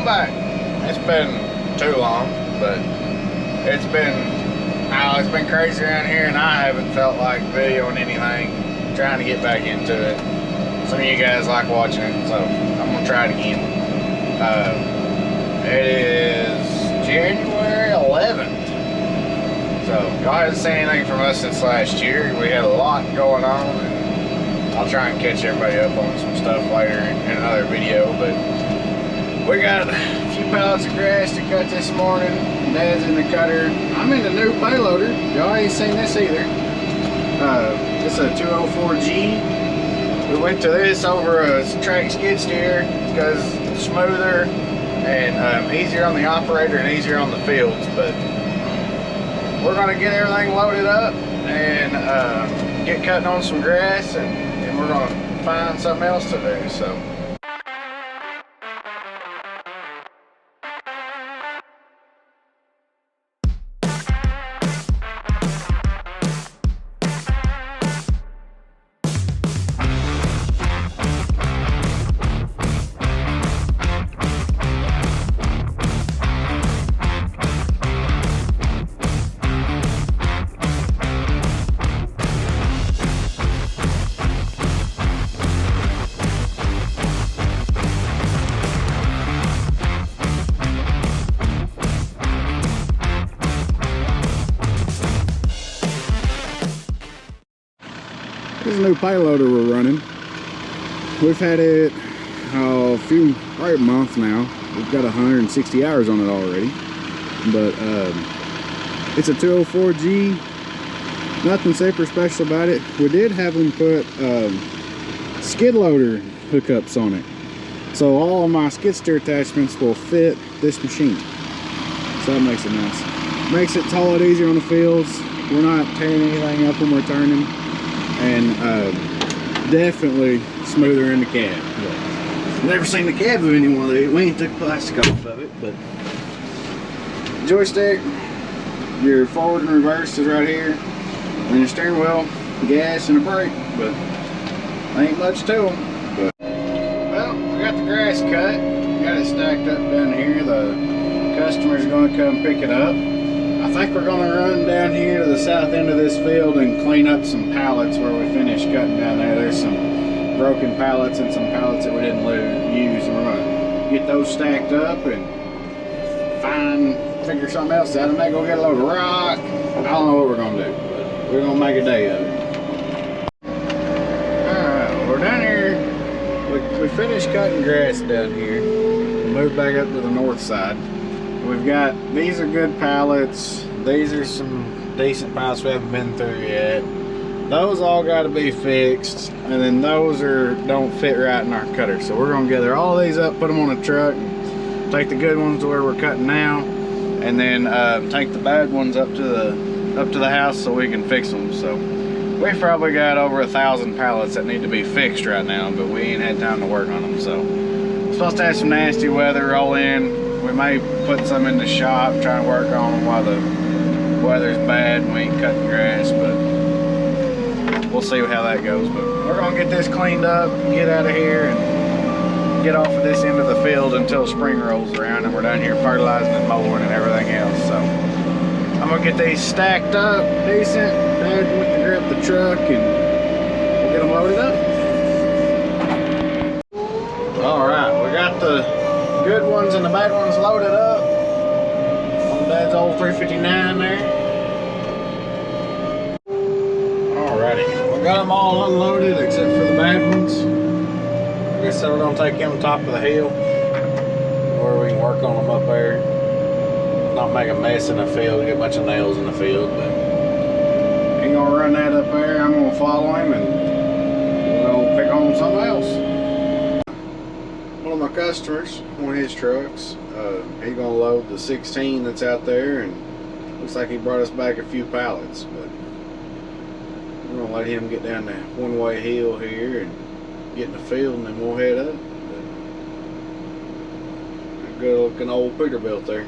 welcome back. It's been too long, but it's been crazy around here, and I haven't felt like videoing anything. Trying to get back into it. Some of you guys like watching it, so I'm gonna try it again. It is January 11th. So y'all haven't seen anything from us since last year. We had a lot going on, and I'll try and catch everybody up on some stuff later in another video. But we got a few pallets of grass to cut this morning. Dad's in the cutter. I'm in the new payloader. Y'all ain't seen this either. It's a 204G. We went to this over a track skid steer because it's smoother and easier on the operator and easier on the fields. But we're gonna get everything loaded up and get cutting on some grass, and we're gonna find something else to do. So. This is a new payloader we're running. We've had it probably a month now. We've got 160 hours on it already. But it's a 204G. Nothing super special about it. We did have them put skid loader hookups on it. So all of my skid steer attachments will fit this machine. So that makes it nice. Makes it tow it easier on the fields. We're not tearing anything up when we're turning. And definitely smoother in the cab. Never seen the cab of any one of these. We ain't took plastic off of it, but joystick, your forward and reverse is right here, and your steering wheel, gas, and a brake. But ain't much to them. But, well, we got the grass cut. We got it stacked up down here. The customer's going to come pick it up. I think we're going to run down here to the south end of this field and clean up some pallets where we finished cutting down there. There's some broken pallets and some pallets that we didn't use, and we're going to get those stacked up and figure something else out. I may go get a load of rock. I don't know what we're going to do, but we're going to make a day of it. Alright, we're down here. We finished cutting grass down here. We moved back up to the north side. We've got, these are good pallets. These are some decent pallets we haven't been through yet. Those all got to be fixed, and then those don't fit right in our cutter. So we're gonna gather all these up, put them on a truck, and take the good ones to where we're cutting now, and then take the bad ones up to the house so we can fix them. So we've probably got over 1,000 pallets that need to be fixed right now, but we ain't had time to work on them. So we're supposed to have some nasty weather roll in. We may put some in the shop, try to work on them while the weather's bad and we ain't cutting grass, but we'll see how that goes. But we're gonna get this cleaned up, get out of here, and get off of this end of the field until spring rolls around and we're down here fertilizing and mowing and everything else. So I'm gonna get these stacked up decent. Dad went to grab the truck and we'll get them loaded up. All right, we got the good ones and the bad ones loaded up on Dad's old 359 there. Alrighty, we got them all unloaded except for the bad ones. Like I said, we're gonna take them top of the hill where we can work on them up there. Not make a mess in the field, get a bunch of nails in the field, but ain't gonna run that up there. I'm gonna follow him and we'll pick on something else. One of my customers, one of his trucks, he's gonna load the 16 that's out there, and looks like he brought us back a few pallets, but we're gonna let him get down the one-way hill here and get in the field, and then we'll head up. But a good looking old Peterbilt there.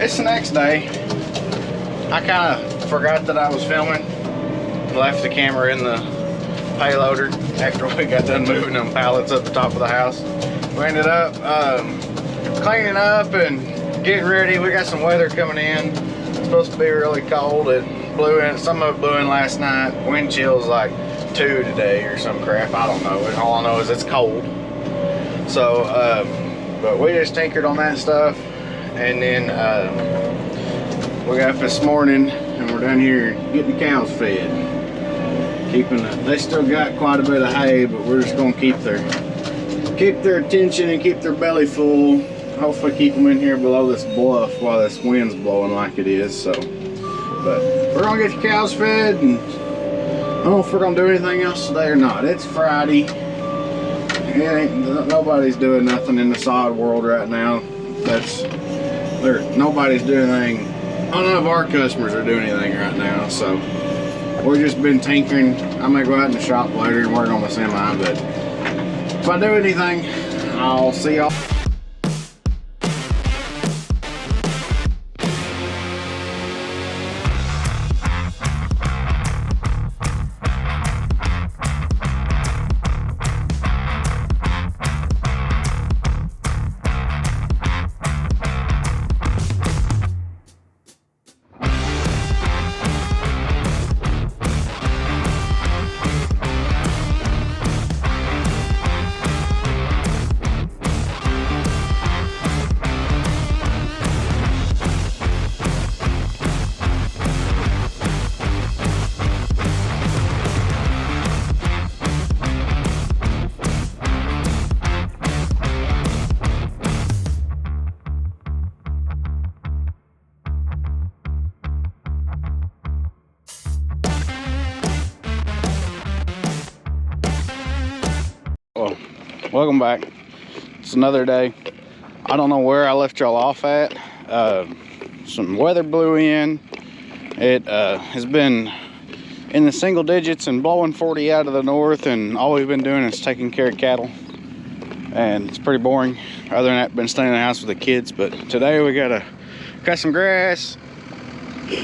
It's the next day. I kind of forgot that I was filming. Left the camera in the payloader after we got done moving them pallets up the top of the house. We ended up cleaning up and getting ready. We got some weather coming in. It's supposed to be really cold. It blew in. Some of it blew in last night. Wind chill's like 2 today or some crap. I don't know. All I know is it's cold. So, but we just tinkered on that stuff, and then we got up this morning and we're down here getting the cows fed. They still got quite a bit of hay, but we're just gonna keep their attention and keep their belly full. Hopefully keep them in here below this bluff while this wind's blowing like it is. So, but we're gonna get the cows fed, and I don't know if we're gonna do anything else today or not. It's Friday. Nobody's doing nothing in the sod world right now. Nobody's doing anything. None of our customers are doing anything right now, so we've just been tinkering. I may go out in the shop later and work on the semi, but if I do anything, I'll see y'all. Well, welcome back. It's another day. I don't know where I left y'all off at. Some weather blew in. It has been in the single digits and blowing 40 out of the north, and all we've been doing is taking care of cattle, and it's pretty boring. Other than that, been staying in the house with the kids. But today we gotta cut some grass.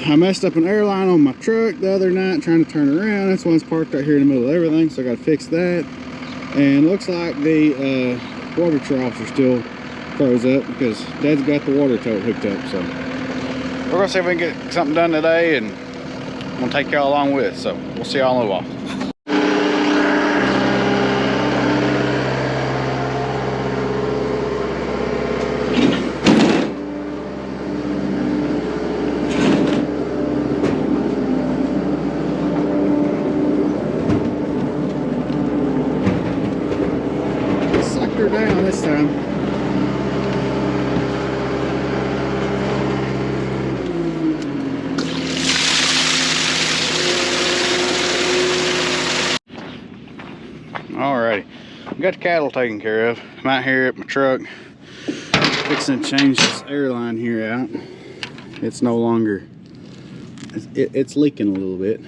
I messed up an airline on my truck the other night trying to turn around. That's why it's parked right here in the middle of everything, so I gotta fix that. And looks like the water troughs are still froze up because Dad's got the water tote hooked up. So we're gonna see if we can get something done today, and I'm gonna take y'all along with us. So we'll see y'all in a while. Down this time. Alrighty, we got the cattle taken care of. I'm out here at my truck fixing to change this airline here out. It's no longer, it's leaking a little bit,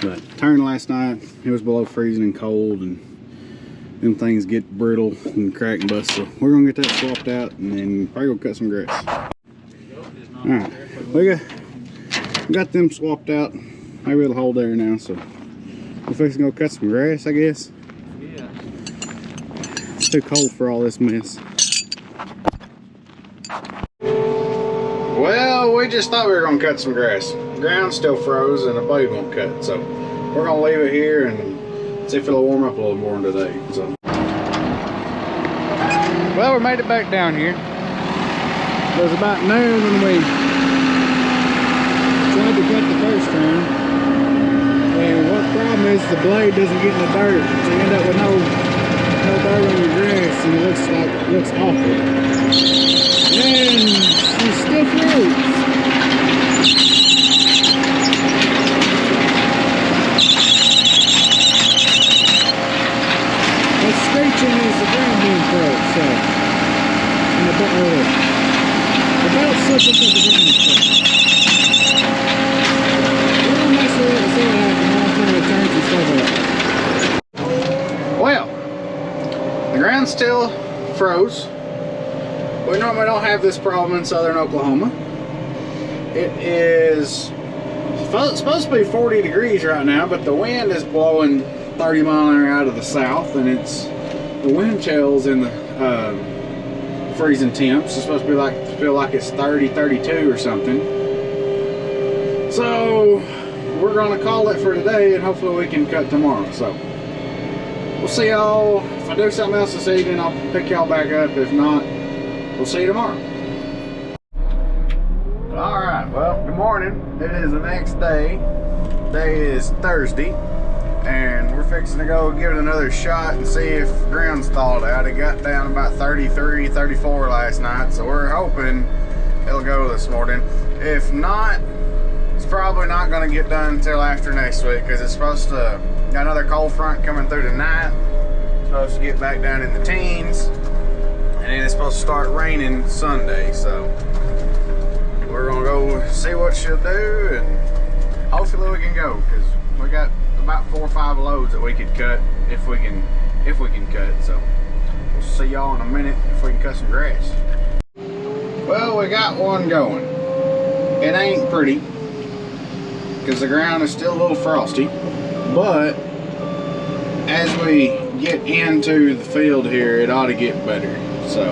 but turned last night. It was below freezing and cold, and them things get brittle and crack and bust. So we're gonna get that swapped out and then probably go cut some grass. All right, we got them swapped out. Maybe it'll hold there now. So we're fixing to go cut some grass, I guess. Yeah. It's too cold for all this mess. Well, we just thought we were gonna cut some grass. The ground's still froze and the blade won't cut. So we're gonna leave it here and see if it'll warm up a little more today. So, well, we made it back down here. It was about noon when we tried to cut the first time. And what the problem is, the blade doesn't get in the dirt, so you end up with no dirt on your grass, and it looks awful. And it's still froze. Screeching is the ground being froze, so and the belt slipping to the ground is froze. We're gonna mess with it and see what happens. I'll turn the turns and stuff up. Well, the ground's still froze, We normally don't have this problem in southern Oklahoma. It is supposed to be 40 degrees right now, but the wind is blowing 30 mile an hour out of the south, and the wind chill's in the freezing temps. It's supposed to feel like it's 30, 32 or something. So we're gonna call it for today, and hopefully we can cut tomorrow. So we'll see y'all. If I do something else this evening, I'll pick y'all back up. If not, we'll see you tomorrow. Alright, well, good morning. It is the next day. Today is Thursday, and we're fixing to go give it another shot and see if the ground's thawed out. It got down about 33, 34 last night, so we're hoping it'll go this morning. If not, it's probably not going to get done until after next week, because it's supposed to got another cold front coming through tonight. It's supposed to get back down in the teens, and then it's supposed to start raining Sunday. So we're gonna go see what she'll do, and hopefully we can go, because we got about 4 or 5 loads that we could cut if we can cut. So we'll see y'all in a minute if we can cut some grass. Well, we got one going. It ain't pretty, because the ground is still a little frosty, but as we get into the field here, it ought to get better. So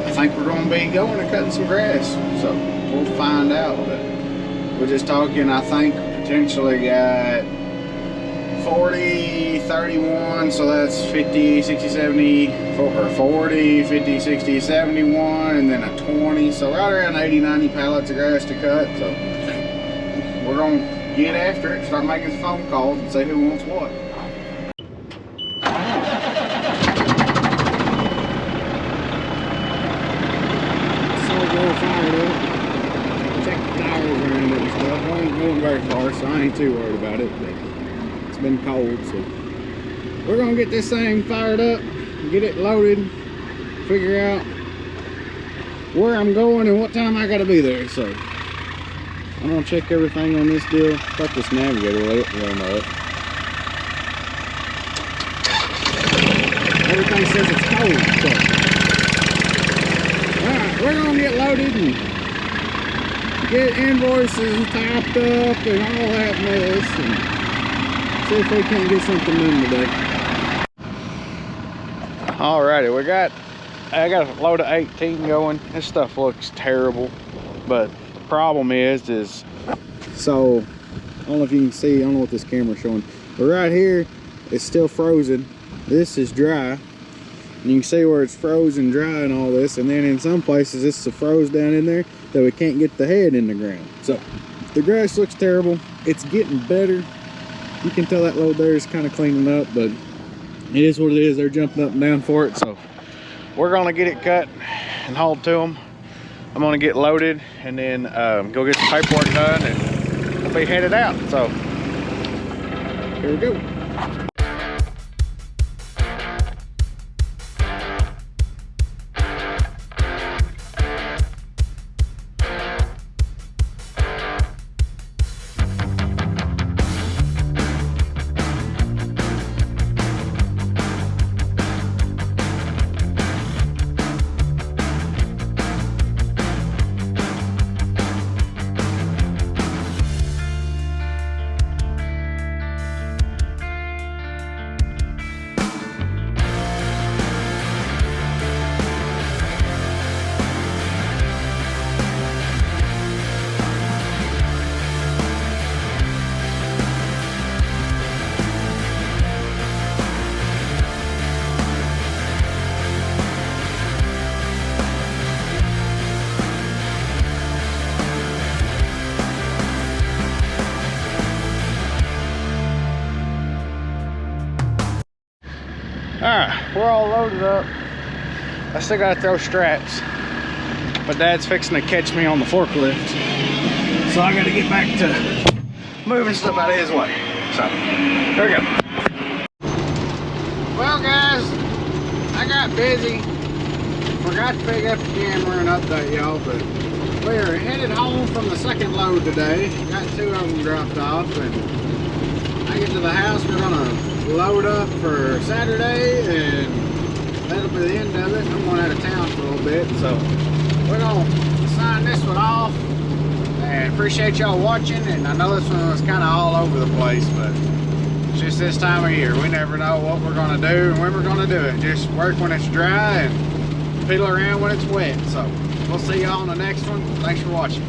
I think we're going to be going and cutting some grass. So we'll find out. But we're just talking, I think potentially got 40, 31, so that's 50, 60, 70, or 40, 50, 60, 71, and then a 20. So right around 80, 90 pallets of grass to cut. So we're going to get after it, start making some phone calls and see who wants what. Fired up. Check the tires around it and stuff. I ain't going very far, so I ain't too worried about it, but it's been cold, so we're gonna get this thing fired up, get it loaded, figure out where I'm going and what time I gotta be there. So I'm gonna check everything on this deal. Fuck this navigator, let it run up. Everything says it's cold, so we're gonna get loaded and get invoices typed up and all that mess, and see if we can't get something done today. Alrighty, I got a load of 18 going. This stuff looks terrible, but the problem is so I don't know if you can see, I don't know what this camera's showing, but right here it's still frozen. This is dry. And you can see where it's frozen dry and all this, and then in some places it's so froze down in there that we can't get the head in the ground. So the grass looks terrible. It's getting better. You can tell that load there is kind of cleaning up, but it is what it is. They're jumping up and down for it. So we're gonna get it cut and hauled to them. I'm gonna get loaded and then go get some paperwork done, and we'll be headed out. So here we go. Alright, we're all loaded up. I still gotta throw straps, but Dad's fixing to catch me on the forklift, so I gotta get back to moving stuff out of his way. So, here we go. Well guys, I got busy. Forgot to pick up the camera and update y'all, but we are headed home from the second load today. Got 2 of them dropped off, and when I get to the house, we're gonna load up for Saturday, and that'll be the end of it. I'm going out of town for a little little bit. So we're gonna sign this one off, and appreciate y'all watching. And I know this one was kind of all over the place, but it's just this time of year. We never know what we're gonna do and when we're gonna do it. Just work when it's dry and fiddle around when it's wet. So we'll see y'all on the next one. Thanks for watching.